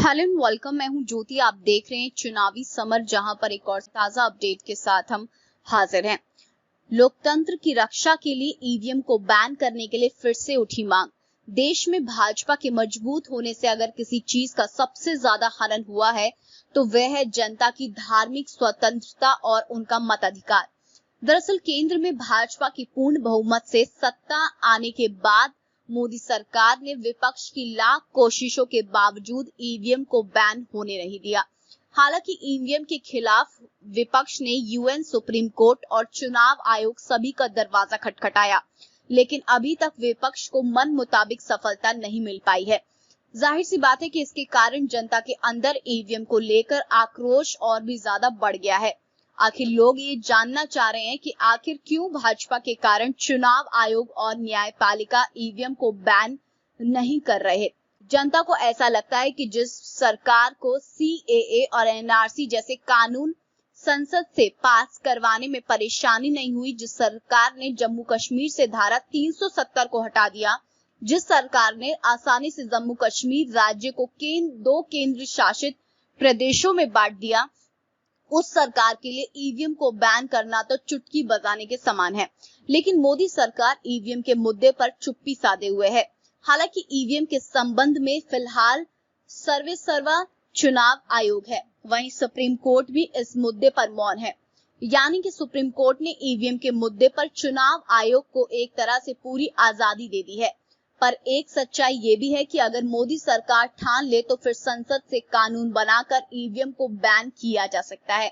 Hello and welcome. मैं हूं ज्योति। आप देख रहे हैं चुनावी समर, जहां पर एक और ताजा अपडेट के साथ हम हाजिर हैं। लोकतंत्र की रक्षा के लिए ईवीएम को बैन करने के लिए फिर से उठी मांग। देश में भाजपा के मजबूत होने से अगर किसी चीज का सबसे ज्यादा हनन हुआ है तो वह है जनता की धार्मिक स्वतंत्रता और उनका मताधिकार। दरअसल केंद्र में भाजपा की पूर्ण बहुमत से सत्ता आने के बाद मोदी सरकार ने विपक्ष की लाख कोशिशों के बावजूद ईवीएम को बैन होने नहीं दिया। हालांकि ईवीएम के खिलाफ विपक्ष ने यूएन, सुप्रीम कोर्ट और चुनाव आयोग सभी का दरवाजा खटखटाया, लेकिन अभी तक विपक्ष को मन मुताबिक सफलता नहीं मिल पाई है। जाहिर सी बात है कि इसके कारण जनता के अंदर ईवीएम को लेकर आक्रोश और भी ज्यादा बढ़ गया है। आखिर लोग ये जानना चाह रहे हैं कि आखिर क्यों भाजपा के कारण चुनाव आयोग और न्यायपालिका ईवीएम को बैन नहीं कर रहे। जनता को ऐसा लगता है कि जिस सरकार को सीएए और एनआरसी जैसे कानून संसद से पास करवाने में परेशानी नहीं हुई, जिस सरकार ने जम्मू कश्मीर से धारा 370 को हटा दिया, जिस सरकार ने आसानी से जम्मू कश्मीर राज्य को दो केंद्र शासित प्रदेशों में बांट दिया, उस सरकार के लिए ईवीएम को बैन करना तो चुटकी बजाने के समान है। लेकिन मोदी सरकार ईवीएम के मुद्दे पर चुप्पी साधे हुए है। हालांकि ईवीएम के संबंध में फिलहाल सर्वेसर्वा चुनाव आयोग है, वहीं सुप्रीम कोर्ट भी इस मुद्दे पर मौन है। यानी कि सुप्रीम कोर्ट ने ईवीएम के मुद्दे पर चुनाव आयोग को एक तरह से पूरी आजादी दे दी है। पर एक सच्चाई ये भी है कि अगर मोदी सरकार ठान ले तो फिर संसद से कानून बनाकर ईवीएम को बैन किया जा सकता है।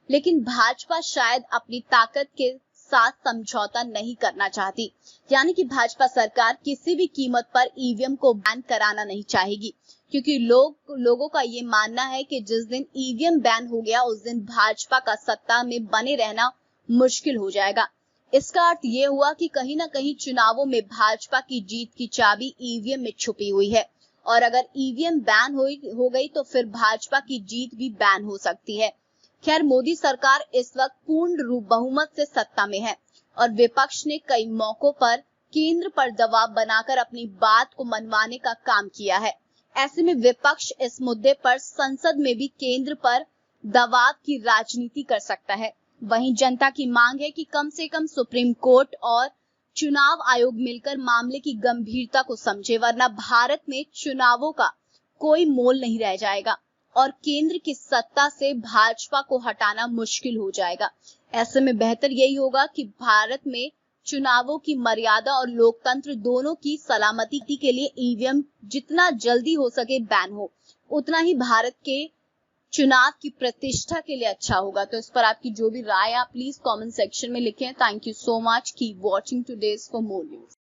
लेकिन भाजपा शायद अपनी ताकत के साथ समझौता नहीं करना चाहती। यानी कि भाजपा सरकार किसी भी कीमत पर ईवीएम को बैन कराना नहीं चाहेगी, क्योंकि लोगों का ये मानना है कि जिस दिन ईवीएम बैन हो गया उस दिन भाजपा का सत्ता में बने रहना मुश्किल हो जाएगा। इसका अर्थ ये हुआ कि कहीं ना कहीं चुनावों में भाजपा की जीत की चाबी ईवीएम में छुपी हुई है, और अगर ईवीएम बैन हो गई तो फिर भाजपा की जीत भी बैन हो सकती है। खैर, मोदी सरकार इस वक्त पूर्ण रूप बहुमत से सत्ता में है और विपक्ष ने कई मौकों पर केंद्र पर दबाव बनाकर अपनी बात को मनवाने का काम किया है। ऐसे में विपक्ष इस मुद्दे पर संसद में भी केंद्र पर दबाव की राजनीति कर सकता है। वहीं जनता की मांग है कि कम से कम सुप्रीम कोर्ट और चुनाव आयोग मिलकर मामले की गंभीरता को समझे, वरना भारत में चुनावों का कोई मोल नहीं रह जाएगा और केंद्र की सत्ता से भाजपा को हटाना मुश्किल हो जाएगा। ऐसे में बेहतर यही होगा कि भारत में चुनावों की मर्यादा और लोकतंत्र दोनों की सलामती के लिए ईवीएम जितना जल्दी हो सके बैन हो, उतना ही भारत के चुनाव की प्रतिष्ठा के लिए अच्छा होगा। तो इस पर आपकी जो भी राय है आप प्लीज कमेंट सेक्शन में लिखें। Thank you so much. Keep watching today's for more news.